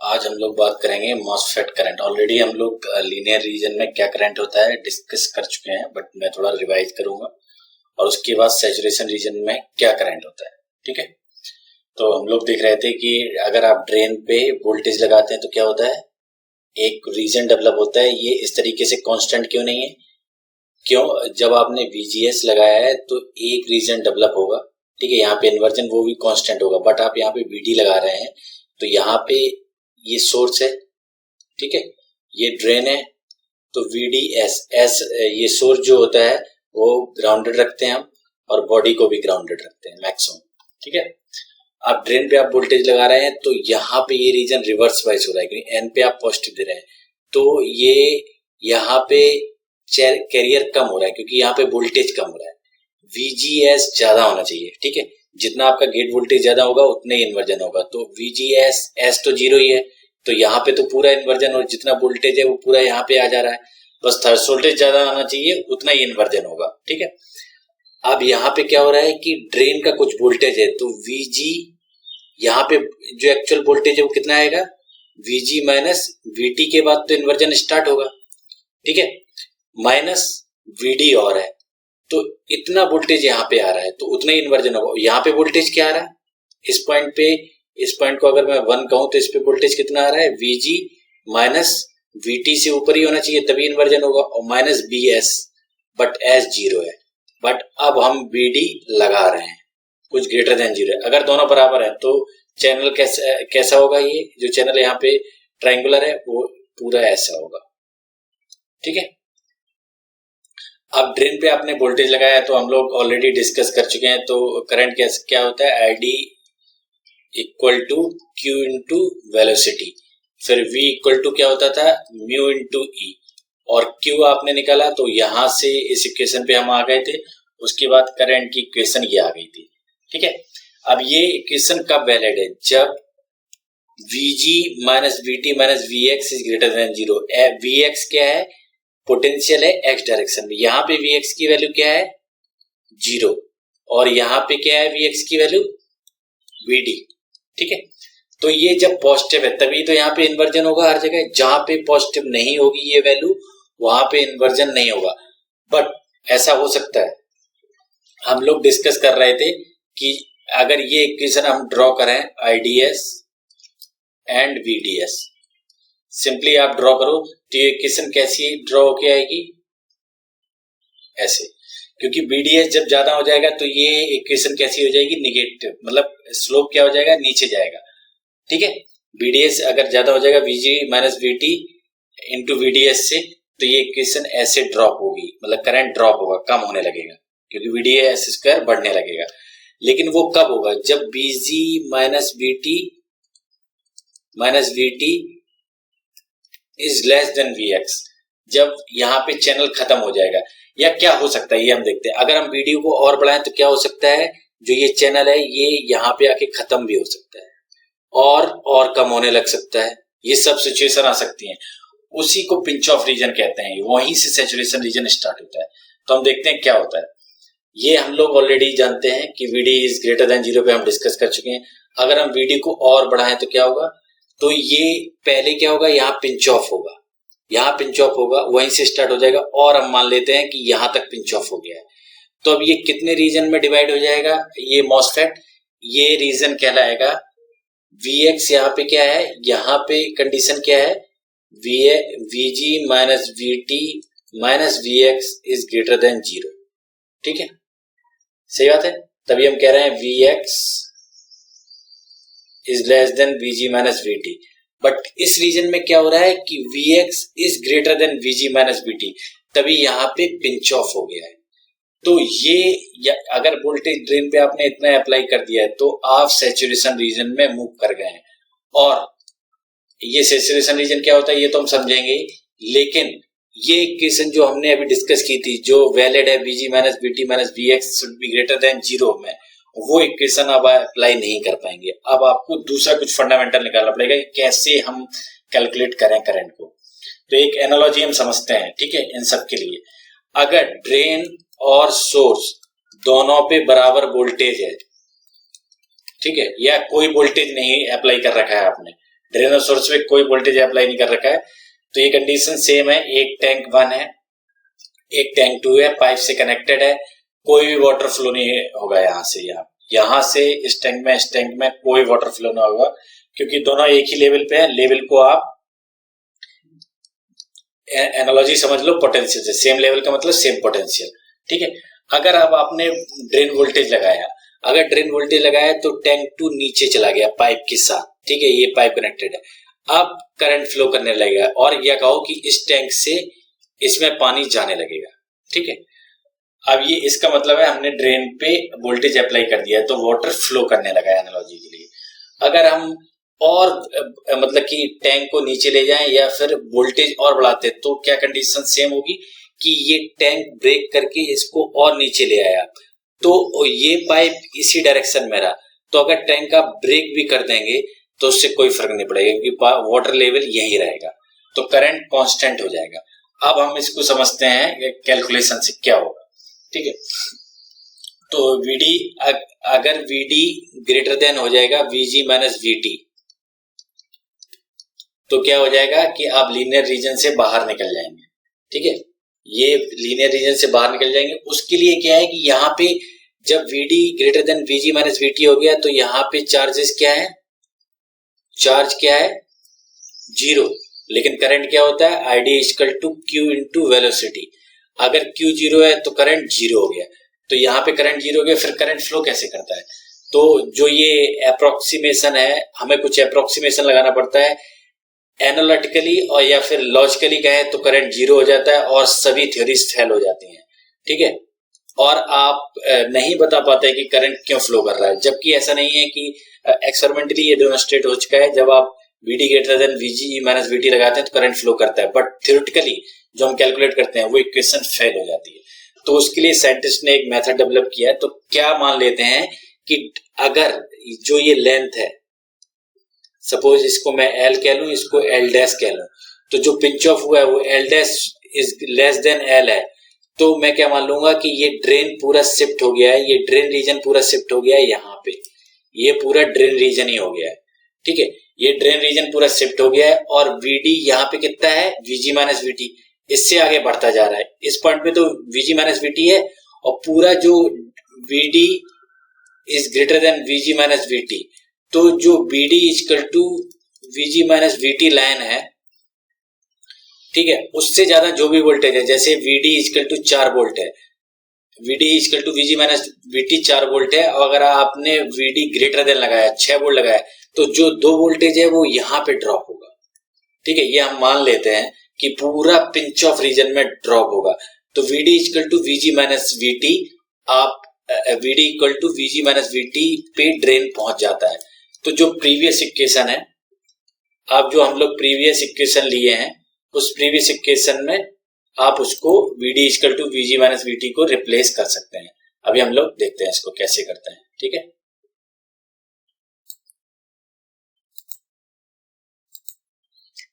आज हम लोग बात करेंगे मॉसफेट करंट। ऑलरेडी हम लोग लीनियर रीजन में क्या करंट होता है डिस्कस कर चुके हैं, बट मैं थोड़ा रिवाइज करूंगा और उसके बाद सैचुरेशन रीजन में क्या करंट होता है। ठीक है, तो हम लोग देख रहे थे कि अगर आप ड्रेन पे वोल्टेज लगाते हैं तो क्या होता है, एक रीजन डेवलप होता है। ये इस तरीके से कांस्टेंट क्यों नहीं है? क्यों? जब आपने VGS लगाया है तो एक रीजन डेवलप होगा। ठीक है, यहाँ पे इन्वर्जन वो भी कांस्टेंट होगा, बट आप यहाँ पे VD लगा रहे हैं तो यहाँ पे ये सोर्स है, ठीक है, ये ड्रेन है, तो VDS एस ये सोर्स जो होता है वो ग्राउंडेड रखते हैं हम, और बॉडी को भी ग्राउंडेड रखते हैं मैक्सिमम। ठीक है, आप ड्रेन पे आप वोल्टेज लगा रहे हैं तो यहाँ पे ये रीजन रिवर्स वाइज हो रहा है क्योंकि एन पे आप पॉजिटिव दे रहे हैं, तो ये यहाँ पे कैरियर कम हो रहा है क्योंकि यहाँ पे वोल्टेज कम हो रहा है। VGS ज्यादा होना चाहिए। ठीक है, जितना आपका गेट वोल्टेज ज्यादा होगा उतना ही इन्वर्जन होगा, तो VGS एस तो 0 ही है, तो यहाँ पे तो पूरा इन्वर्जन और जितना वोल्टेज है वो पूरा यहाँ पे आ जा रहा है, बस थ्रेशोल्ड ज्यादा आना चाहिए, उतना ही इन्वर्जन होगा। ठीक है, अब यहाँ पे क्या हो रहा है कि ड्रेन का कुछ वोल्टेज है तो VG यहाँ पे जो एक्चुअल वोल्टेज है वो कितना आएगा, VG माइनस VT के बाद तो इन्वर्जन स्टार्ट होगा। ठीक है, माइनस VD और है तो इतना वोल्टेज यहाँ पे आ रहा है तो उतना ही इन्वर्जन होगा। यहाँ पे वोल्टेज क्या आ रहा है, इस पॉइंट पे, इस पॉइंट को अगर मैं 1 कहूं तो इस पे वोल्टेज कितना आ रहा है, VG माइनस VT से ऊपर ही होना चाहिए तभी इन्वर्जन होगा, और माइनस BS, बट S 0 है, बट अब हम VD लगा रहे हैं कुछ ग्रेटर देन 0 है। अगर दोनों बराबर है तो चैनल कैसा होगा, ये जो चैनल यहाँ पे ट्राइंगुलर है वो पूरा ऐसा होगा। ठीक है, अब ड्रेन पे आपने वोल्टेज लगाया तो हम लोग ऑलरेडी डिस्कस कर चुके हैं, तो करंट क्या होता है, ID equal to Q into velocity, फिर V इक्वल टू क्या होता था, म्यू इंटू E, और Q आपने निकाला तो यहां से इस इक्वेशन पे हम आ गए थे। उसके बाद करंट की इक्वेशन ये आ गई थी। ठीक है, अब ये इक्वेशन कब वैलिड है, जब VG minus VT minus VX is greater then 0। VX क्या है, पोटेंशियल है X डायरेक्शन में, यहाँ पे Vx की वैल्यू क्या है 0, और यहाँ पे क्या है Vx की वैल्यू VD। ठीक है, तो ये जब पॉजिटिव है तभी तो यहाँ पे इन्वर्जन होगा हर जगह, जहां पे पॉजिटिव नहीं होगी ये वैल्यू वहां पे इन्वर्जन नहीं होगा। बट ऐसा हो सकता है, हम लोग डिस्कस कर रहे थे कि अगर ये इक्वेशन हम ड्रॉ करें IDS एंड VDS, सिंपली आप ड्रॉ करो तो ये इक्वेशन कैसी ड्रॉ होके आएगी, ऐसे, क्योंकि VDS जब ज्यादा हो जाएगा तो ये इक्वेशन कैसी हो जाएगी, निगेटिव, मतलब स्लोप क्या हो जाएगा, नीचे जाएगा। ठीक है, VDS अगर ज्यादा हो जाएगा VG minus VT into VDS से, तो ये इक्वेशन ऐसे ड्रॉप होगी, मतलब करंट ड्रॉप होगा, कम होने लगेगा क्योंकि VDS स्क्वायर बढ़ने लगेगा। लेकिन वो कब होगा, जब VG minus VT is less than VX, जब यहाँ पे चैनल खत्म हो जाएगा। या क्या हो सकता है ये हम देखते हैं, अगर हम वीडियो को और बढ़ाएं तो क्या हो सकता है, जो ये चैनल है ये यहाँ पे आके खत्म भी हो सकता है और कम होने लग सकता है, ये सब सिचुएशन आ सकती हैं। उसी को पिंच ऑफ रीजन कहते हैं, वहीं से सैचुरेशन रीजन स्टार्ट होता है। तो हम देखते हैं क्या होता है, ये हम लोग ऑलरेडी जानते हैं कि VD इज ग्रेटर देन 0 पे हम डिस्कस कर चुके हैं। अगर हम VD को और बढ़ाएं तो क्या होगा, तो ये पहले क्या होगा, यहाँ पिंच ऑफ होगा, यहाँ पिंच ऑफ होगा, वहीं से स्टार्ट हो जाएगा, और हम मान लेते हैं कि यहां तक पिंच ऑफ हो गया है। तो अब ये कितने रीजन में डिवाइड हो जाएगा, ये मॉसफेट, ये रीजन कहलाएगा VX, यहाँ पे क्या है, यहाँ पे कंडीशन क्या है, VG minus VT minus VX is greater then 0। ठीक है, सही बात है, तभी हम कह रहे हैं VX is less than VG minus VT। But इस रीजन में क्या हो रहा है कि VX is greater than VG minus VT, तभी यहाँ पे पिंच ऑफ हो गया है। तो ये अगर वोल्टेज ड्रेन पे आपने इतना अप्लाई कर दिया है तो आप सैचुरेशन रीजन में मूव कर गए हैं, और ये सैचुरेशन रीजन क्या होता है ये तो हम समझेंगे, लेकिन ये इक्वेशन जो हमने अभी डिस्कस की थी, जो वैलिड है VG minus VT minus VX should be greater than 0 में, वो इक्वेशन अब अप्लाई नहीं कर पाएंगे। अब आपको दूसरा कुछ फंडामेंटल निकालना पड़ेगा कि कैसे हम कैलकुलेट करें करंट को। तो एक एनालॉजी हम समझते हैं, ठीक है, इन सब के लिए, अगर ड्रेन और सोर्स दोनों पे बराबर वोल्टेज है, ठीक है, या कोई वोल्टेज नहीं अप्लाई कर रखा है आपने, ड्रेन और सोर्स में कोई वोल्टेज अप्लाई नहीं कर रखा है, तो ये कंडीशन सेम है। एक टैंक 1 है, एक टैंक 2 है, पाइप से कनेक्टेड है, कोई भी वाटर फ्लो नहीं होगा यहाँ से यहाँ से इस टैंक में कोई वाटर फ्लो ना होगा, क्योंकि दोनों एक ही लेवल पे है। लेवल को आप एनालॉजी समझ लो पोटेंशियल से, सेम लेवल का मतलब सेम पोटेंशियल, ठीक है। अगर अब आपने ड्रेन वोल्टेज लगाया, अगर ड्रेन वोल्टेज लगाया तो टैंक 2 नीचे चला गया पाइप के साथ, ठीक है, ये पाइप कनेक्टेड है, अब करंट फ्लो करने लगेगा और यह कहो कि इस टैंक से इसमें पानी जाने लगेगा, ठीक है। अब ये इसका मतलब है हमने ड्रेन पे वोल्टेज अप्लाई कर दिया तो वाटर फ्लो करने लगा है एनालॉजी के लिए। अगर हम और मतलब कि टैंक को नीचे ले जाएं या फिर वोल्टेज और बढ़ाते तो क्या कंडीशन सेम होगी कि ये टैंक ब्रेक करके इसको और नीचे ले आया, तो ये पाइप इसी डायरेक्शन में रहा, तो अगर टैंक का ब्रेक भी कर देंगे तो उससे कोई फर्क नहीं पड़ेगा, क्योंकि वाटर लेवल यही रहेगा, तो करंट कांस्टेंट हो जाएगा। अब हम इसको समझते हैं कैलकुलेशन से क्या होगा, ठीक है। तो VD अगर VD ग्रेटर देन हो जाएगा VG माइनस VT, तो क्या हो जाएगा कि आप लीनियर रीजन से बाहर निकल जाएंगे, ठीक है, ये लीनियर रीजन से बाहर निकल जाएंगे। उसके लिए क्या है कि यहाँ पे जब VD greater than VG minus VT हो गया तो यहाँ पे चार्जेस क्या है, चार्ज क्या है, 0, लेकिन करंट क्या होता है, ID equal to Q into velocity. अगर Q 0 है तो करंट 0 हो गया, तो यहाँ पे करंट 0 हो गया, फिर करंट फ्लो कैसे करता है, तो जो ये अप्रोक्सीमेशन है, हमें कुछ अप्रोक्सीमेशन लगाना पड़ता है एनालिटिकली और या फिर लॉजिकली कहे तो करंट 0 हो जाता है और सभी थ्योरीज फेल हो जाती हैं, ठीक है। और आप नहीं बता पाते कि करंट क्यों फ्लो कर रहा है, जबकि ऐसा नहीं है कि एक्सपेरिमेंटली ये डेमोन्स्ट्रेट हो चुका है, जब आप VD greater than VG minus VT लगाते हैं तो करंट फ्लो करता है, बट थ्योरेटिकली जो हम कैलकुलेट करते हैं वो इक्वेशन फेल हो जाती है। तो उसके लिए साइंटिस्ट ने एक मेथड डेवलप किया है। तो क्या मान लेते हैं कि अगर जो ये लेंथ है, सपोज इसको मैं L कह लूं, इसको L डैश कह लूं, तो जो पिंच ऑफ हुआ है वो L dash is less than L है, तो मैं क्या मान लूंगा कि ये ड्रेन पूरा शिफ्ट हो गया है, ये ड्रेन रीजन पूरा शिफ्ट हो गया है यहाँ पे, ये पूरा ड्रेन रीजन ही हो गया है, ठीक है, ये ड्रेन रीजन पूरा शिफ्ट हो गया है। और VD यहाँ पे कितना है, VG माइनस VT, इससे आगे बढ़ता जा रहा है, इस पॉइंट पे तो VG माइनस VT है, और पूरा जो VD is greater than VG minus VT, तो जो BD equal to VG minus VT line है, ठीक है, उससे ज्यादा जो भी वोल्टेज है, जैसे VD इक्वल टू 4 वोल्ट है, VD equal to VG minus VT 4 volt है, और अगर आपने VD ग्रेटर देन लगाया 6 वोल्ट लगाया तो जो 2 वोल्टेज है वो यहाँ पे ड्रॉप होगा, ठीक है, ये हम मान लेते हैं कि पूरा पिंच ऑफ रीजन में ड्रॉप होगा। तो VD equal to VG minus VT, आप VD equal to VG minus VT पे ड्रेन पहुंच जाता है। तो जो प्रीवियस इक्वेशन है, आप जो हम लोग प्रीवियस इक्वेशन लिए हैं, उस प्रीवियस इक्वेशन में आप उसको VD equal to VG minus VT को रिप्लेस कर सकते हैं। अभी हम लोग देखते हैं इसको कैसे करते हैं, ठीक है।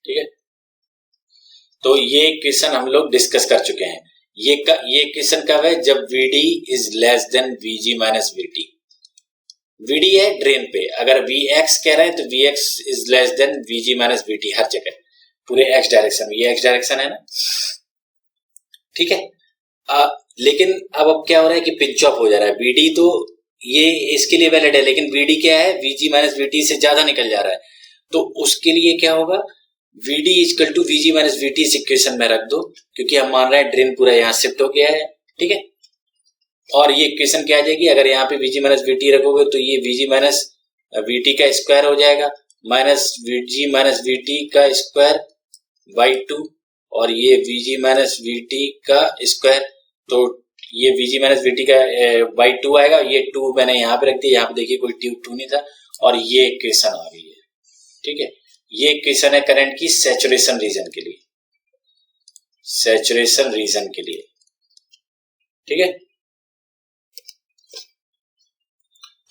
ठीक है, तो ये क्वेश्चन हम लोग डिस्कस कर चुके हैं। ये क्वेश्चन कब है, जब VD is less than VG minus VT। VD है ड्रेन पे, अगर Vx कह रहे हैं तो Vx is less than VG minus VT हर जगह, पूरे x डायरेक्शन में, ये x डायरेक्शन है ना, ठीक है। लेकिन अब क्या हो रहा है कि पिंच ऑफ हो जा रहा है, VD तो ये इसके लिए वैलिड है, लेकिन VD क्या है, VG माइनस VT से ज्यादा निकल जा रहा है, तो उसके लिए क्या होगा, VD equal to VG minus VT इस इक्वेशन में रख दो, क्योंकि हम मान रहे हैं ड्रेन पूरा यहाँ शिफ्ट हो गया है, ठीक है। और ये इक्वेशन क्या आ जाएगी, अगर यहाँ पे VG माइनस VT रखोगे तो ये VG माइनस VT का स्क्वायर हो जाएगा, माइनस VG माइनस VT का स्क्वायर बाई 2, और ये VG माइनस VT का स्क्वायर, तो ये VG माइनस VT का बाई 2 आएगा, ये 2 मैंने यहाँ पे रख दिया, यहाँ पे देखिए कोई 2 नहीं था, और ये इक्वेशन आ गई है, ठीक है। ये इक्वेशन है करंट की सैचुरेशन रीजन के लिए, सैचुरेशन रीजन के लिए, ठीक है।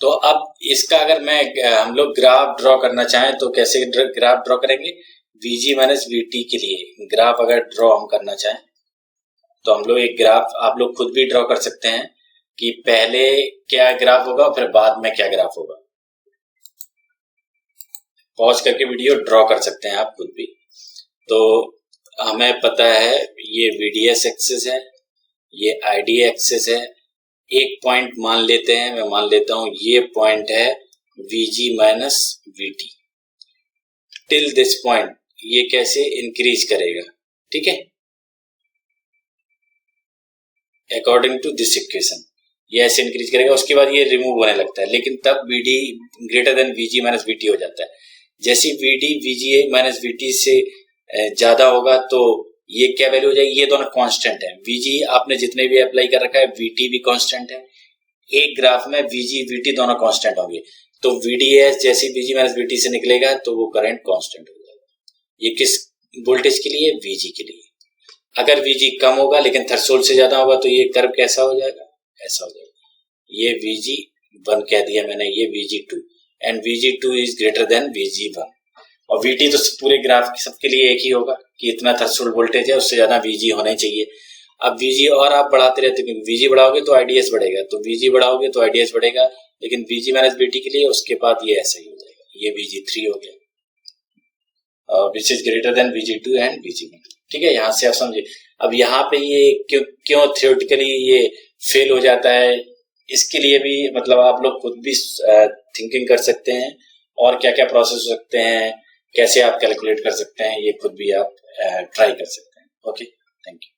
तो अब इसका अगर हम लोग ग्राफ ड्रॉ करना चाहें तो कैसे ग्राफ ड्रॉ करेंगे, VG माइनस VT के लिए ग्राफ अगर ड्रॉ हम करना चाहें तो हम लोग एक ग्राफ, आप लोग खुद भी ड्रॉ कर सकते हैं कि पहले क्या ग्राफ होगा फिर बाद में क्या ग्राफ होगा। पॉज करके वीडियो ड्रॉ कर सकते हैं आप खुद भी। तो हमें पता है ये VDS एक्सिस है, ये ID एक्सिस है। एक पॉइंट मान लेते हैं, मैं मान लेता हूं ये पॉइंट है VG minus VT। Till this point ये कैसे इंक्रीज करेगा, ठीक है, अकॉर्डिंग टू दिस इक्वेशन ये ऐसे इंक्रीज करेगा। उसके बाद ये रिमूव होने लगता है, लेकिन तब VD greater than VG minus VT हो जाता है। जैसे VD VG माइनस VT से ज्यादा होगा तो ये क्या वैल्यू हो जाएगी, ये दोनों कांस्टेंट है। VG आपने जितने भी अप्लाई कर रखा है, VT भी कांस्टेंट है। एक ग्राफ में VG VT दोनों कांस्टेंट होंगे, तो VDS जैसे VG माइनस VT से निकलेगा तो वो करंट कांस्टेंट हो जाएगा। ये किस वोल्टेज के लिए, VG के लिए। अगर VG कम होगा लेकिन थ्रेशोल्ड से ज्यादा होगा तो ये कर्व कैसा हो जाएगा, ऐसा हो जाएगा। ये VG1 कह दिया मैंने, ये VG2 and VG2 is greater then VG1। और VT तो पूरे ग्राफ सबके लिए एक ही होगा कि इतना थ्रेशोल्ड वोल्टेज है, उससे ज्यादा VG होना ही चाहिए। अब VG और आप बढ़ाते रहते हैं, VG बढ़ाओगे तो IDS बढ़ेगा, तो VG बढ़ाओगे तो IDS बढ़ेगा, लेकिन VG माइनस VT के लिए उसके बाद ये ऐसा ही हो जाएगा, ये VG3 हो गया which is greater then VG2 and VG1। ठीक है, यहां से आप समझे। अब यहाँ पे ये क्यों थ्योरेटिकली ये फेल हो जाता है, इसके लिए भी मतलब आप लोग खुद भी थिंकिंग कर सकते हैं, और क्या क्या प्रोसेस हो सकते हैं, कैसे आप कैलकुलेट कर सकते हैं, ये खुद भी आप ट्राई कर सकते हैं। Okay, thank you.